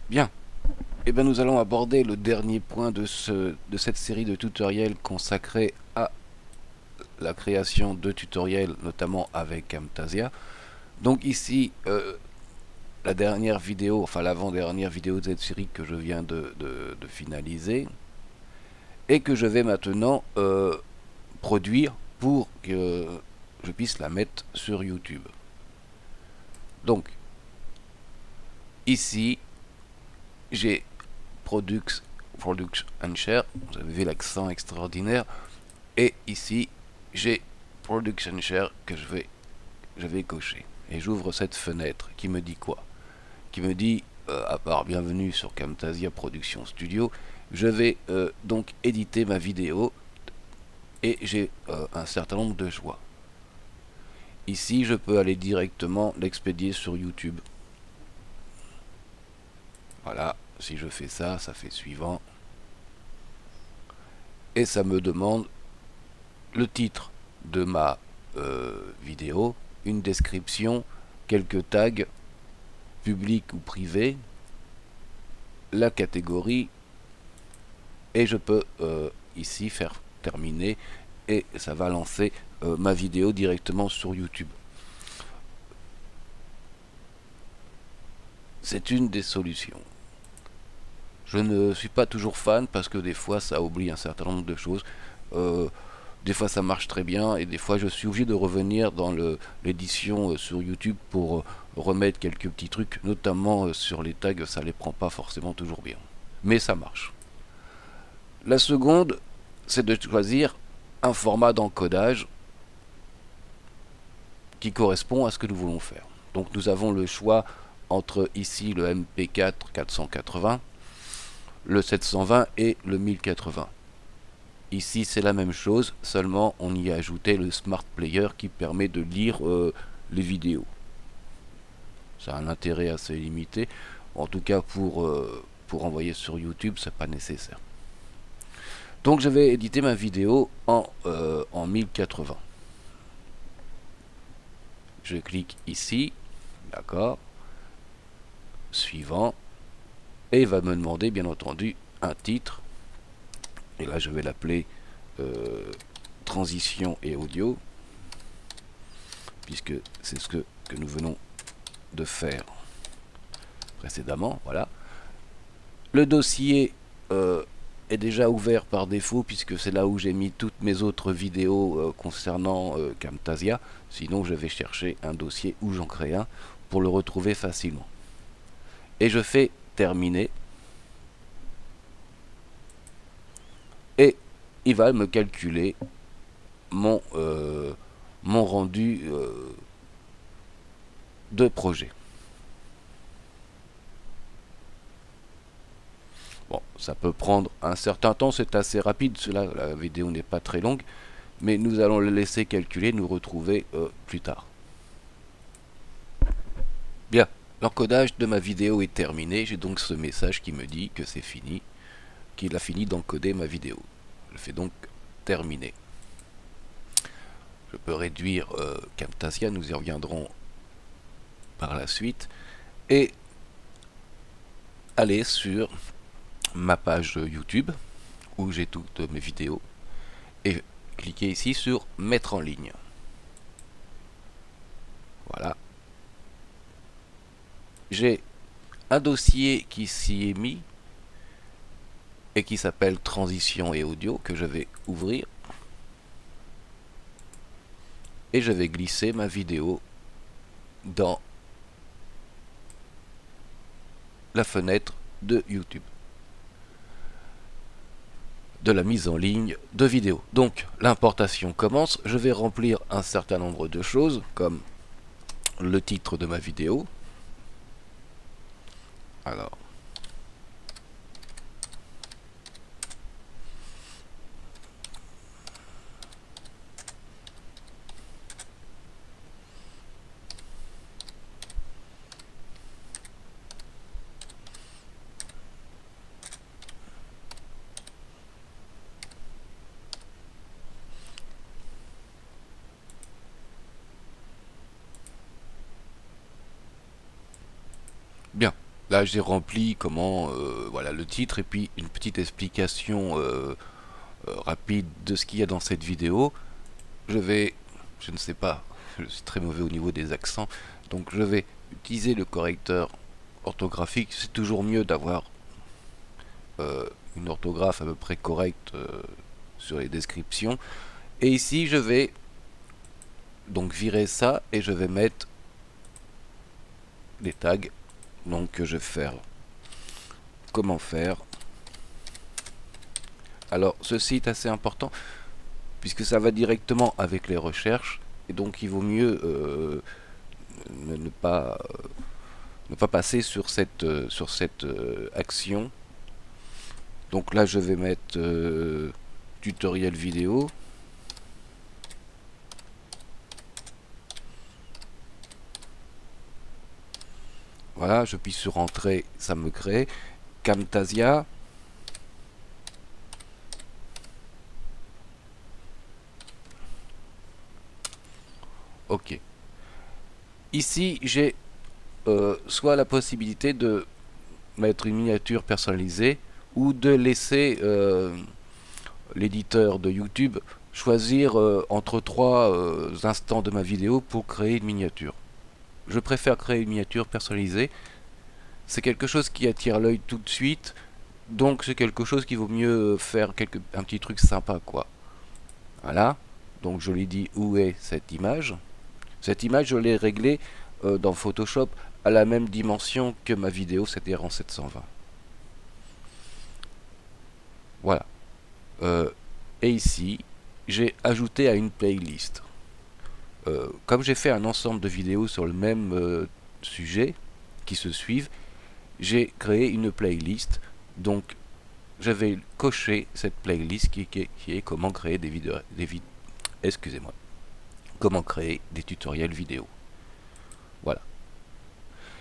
Bien, et bien nous allons aborder le dernier point de cette série de tutoriels consacrés à la création de tutoriels, notamment avec Camtasia. Donc ici, la dernière vidéo, enfin l'avant-dernière vidéo de cette série que je viens de finaliser, et que je vais maintenant produire pour que je puisse la mettre sur YouTube. Donc, ici, j'ai Product and Share, vous avez vu l'accent extraordinaire, et ici, j'ai Production Share que je vais cocher. Et j'ouvre cette fenêtre qui me dit quoi? Qui me dit, à part bienvenue sur Camtasia Production Studio, je vais donc éditer ma vidéo et j'ai un certain nombre de choix. Ici, je peux aller directement l'expédier sur YouTube. Voilà, si je fais ça, ça fait suivant. Et ça me demande le titre de ma vidéo, une description, quelques tags publics ou privés, la catégorie, et je peux ici faire terminer et ça va lancer ma vidéo directement sur YouTube. C'est une des solutions. Je ne suis pas toujours fan parce que des fois ça oublie un certain nombre de choses. Des fois ça marche très bien et des fois je suis obligé de revenir dans l'édition sur YouTube pour remettre quelques petits trucs, notamment sur les tags, ça les prend pas forcément toujours bien. Mais ça marche. La seconde, c'est de choisir un format d'encodage qui correspond à ce que nous voulons faire. Donc nous avons le choix entre ici le MP4 480, le 720 et le 1080. Ici c'est la même chose, seulement on y a ajouté le Smart Player qui permet de lire les vidéos. Ça a un intérêt assez limité, en tout cas pour envoyer sur YouTube, c'est pas nécessaire. Donc je vais éditer ma vidéo en 1080. Je clique ici, d'accord, suivant, et il va me demander bien entendu un titre, et là je vais l'appeler transition et audio, puisque c'est ce que nous venons de faire précédemment, voilà. Le dossier est déjà ouvert par défaut puisque c'est là où j'ai mis toutes mes autres vidéos concernant Camtasia. Sinon, je vais chercher un dossier où j'en crée un pour le retrouver facilement. Et je fais terminer. Et il va me calculer mon rendu de projet. Bon, ça peut prendre un certain temps, c'est assez rapide, la vidéo n'est pas très longue, mais nous allons le laisser calculer, nous retrouver plus tard. Bien, l'encodage de ma vidéo est terminé, j'ai donc ce message qui me dit que c'est fini, qu'il a fini d'encoder ma vidéo. Je fais donc terminer. Je peux réduire Camtasia, nous y reviendrons par la suite, et aller sur ma page YouTube où j'ai toutes mes vidéos et cliquer ici sur mettre en ligne. Voilà. J'ai un dossier qui s'y est mis et qui s'appelle transition et audio que je vais ouvrir et je vais glisser ma vidéo dans la fenêtre de YouTube de la mise en ligne de vidéos. Donc l'importation commence, je vais remplir un certain nombre de choses comme le titre de ma vidéo. Alors bien, Là, j'ai rempli comment, voilà, le titre et puis une petite explication rapide de ce qu'il y a dans cette vidéo. Je ne sais pas, je suis très mauvais au niveau des accents, donc je vais utiliser le correcteur orthographique. C'est toujours mieux d'avoir une orthographe à peu près correcte sur les descriptions. Et ici, je vais donc virer ça et je vais mettre les tags. Donc, je vais faire comment faire. Alors, ceci est assez important puisque ça va directement avec les recherches et donc il vaut mieux ne pas passer sur cette action. Donc là, je vais mettre tutoriel vidéo. Voilà, je puis sur entrée, ça me crée Camtasia. Ok. Ici, j'ai soit la possibilité de mettre une miniature personnalisée ou de laisser l'éditeur de YouTube choisir entre trois instants de ma vidéo pour créer une miniature. Je préfère créer une miniature personnalisée. C'est quelque chose qui attire l'œil tout de suite, donc c'est quelque chose qui vaut mieux faire un petit truc sympa, quoi. Voilà, donc je lui dis où est cette image. Cette image, je l'ai réglée dans Photoshop à la même dimension que ma vidéo, c'est-à-dire en 720. Voilà. Et ici, j'ai ajouté à une playlist. Comme j'ai fait un ensemble de vidéos sur le même sujet qui se suivent, j'ai créé une playlist. Donc, je vais cocher cette playlist qui est comment créer des vidéos, excusez-moi, comment créer des tutoriels vidéo. Voilà.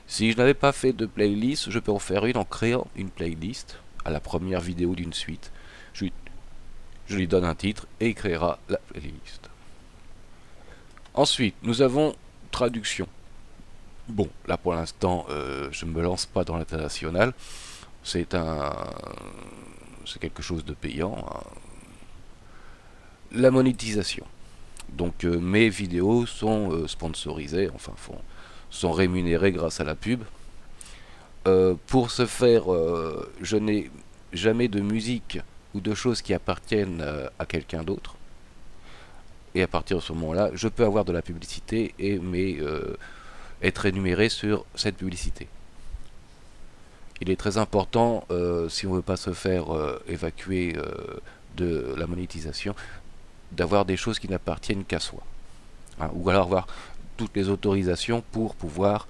Si je n'avais pas fait de playlist, je peux en faire une en créant une playlist à la première vidéo d'une suite. Je lui donne un titre et il créera la playlist. Ensuite, nous avons traduction. Bon, là pour l'instant, je ne me lance pas dans l'international. C'est quelque chose de payant. Hein. La monétisation. Donc mes vidéos sont sponsorisées, enfin sont rémunérées grâce à la pub. Pour ce faire, je n'ai jamais de musique ou de choses qui appartiennent à quelqu'un d'autre. Et à partir de ce moment-là, je peux avoir de la publicité et être rémunéré sur cette publicité. Il est très important, si on ne veut pas se faire évacuer de la monétisation, d'avoir des choses qui n'appartiennent qu'à soi. Hein, ou alors avoir toutes les autorisations pour pouvoir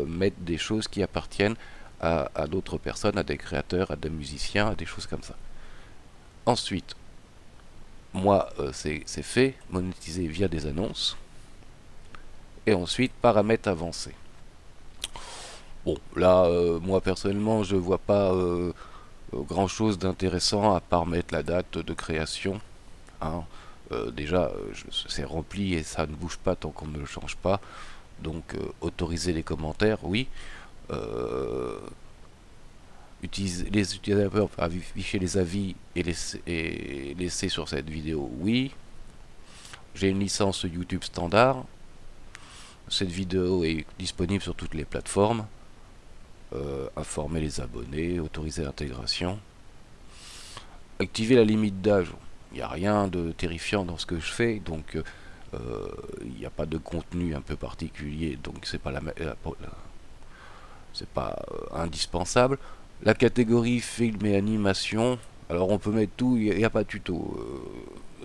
mettre des choses qui appartiennent à d'autres personnes, à des créateurs, à des musiciens, à des choses comme ça. Ensuite, moi, c'est fait, monétiser via des annonces. Et ensuite, paramètres avancés. Bon, là, moi personnellement, je vois pas grand chose d'intéressant à part mettre la date de création. Hein. Déjà, c'est rempli et ça ne bouge pas tant qu'on ne le change pas. Donc, autoriser les commentaires, oui. Les utilisateurs peuvent afficher les avis et laisser sur cette vidéo, oui. J'ai une licence YouTube standard. Cette vidéo est disponible sur toutes les plateformes. Informer les abonnés, autoriser l'intégration. Activer la limite d'âge. Il n'y a rien de terrifiant dans ce que je fais, donc il n'y a pas de contenu un peu particulier, donc c'est pas indispensable. La catégorie film et animation, alors on peut mettre tout, il n'y a pas de tuto.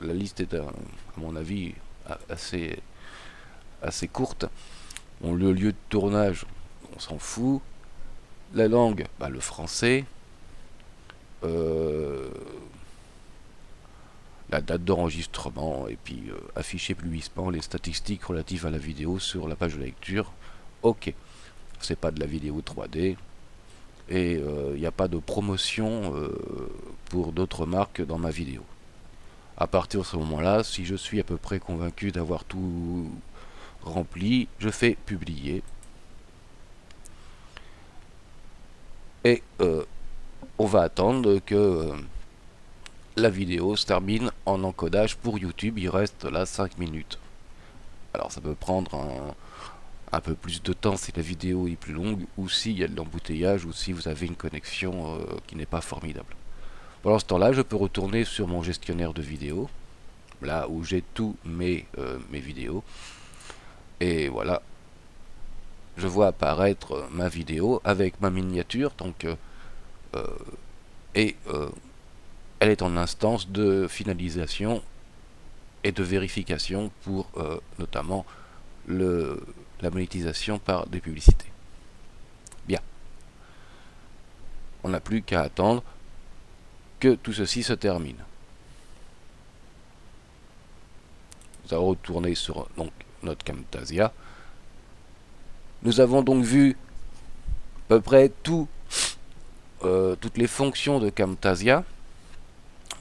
La liste est à mon avis assez courte. Bon, le lieu de tournage, on s'en fout. La langue, bah, le français. La date d'enregistrement et puis afficher publiquement les statistiques relatives à la vidéo sur la page de lecture. Ok, c'est pas de la vidéo 3D et il n'y a pas de promotion pour d'autres marques dans ma vidéo. À partir de ce moment-là, si je suis à peu près convaincu d'avoir tout rempli, je fais publier. et on va attendre que la vidéo se termine en encodage. Pour YouTube, il reste là 5 minutes. Alors ça peut prendre un peu plus de temps si la vidéo est plus longue, ou s'il y a de l'embouteillage, ou si vous avez une connexion qui n'est pas formidable. Pendant ce temps-là, je peux retourner sur mon gestionnaire de vidéos, là où j'ai tous mes vidéos, et voilà, je vois apparaître ma vidéo avec ma miniature, donc elle est en instance de finalisation et de vérification pour notamment la monétisation par des publicités. Bien, on n'a plus qu'à attendre que tout ceci se termine. Nous allons retourner sur donc notre Camtasia. Nous avons donc vu à peu près toutes les fonctions de Camtasia.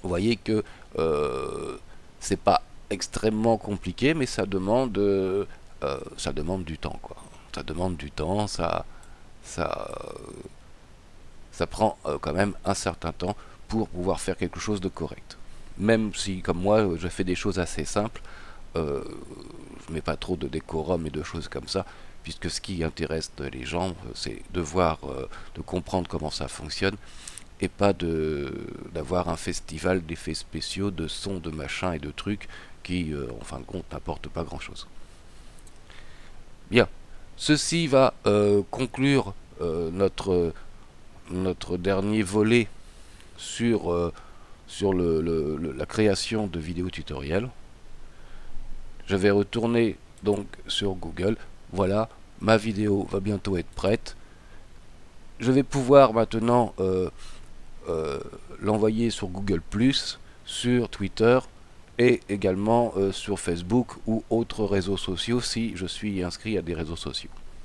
Vous voyez que c'est pas extrêmement compliqué, mais ça demande du temps, quoi. Ça demande du temps, ça prend quand même un certain temps pour pouvoir faire quelque chose de correct. Même si, comme moi, je fais des choses assez simples, je mets pas trop de décorum et de choses comme ça, puisque ce qui intéresse les gens, c'est de voir, de comprendre comment ça fonctionne, et pas d'avoir un festival d'effets spéciaux, de sons, de machins et de trucs qui, en fin de compte, n'apportent pas grand-chose. Bien, ceci va conclure notre dernier volet sur la création de vidéos tutoriels. Je vais retourner donc sur Google. Voilà, ma vidéo va bientôt être prête. Je vais pouvoir maintenant l'envoyer sur Google+, sur Twitter et également sur Facebook ou autres réseaux sociaux si je suis inscrit à des réseaux sociaux.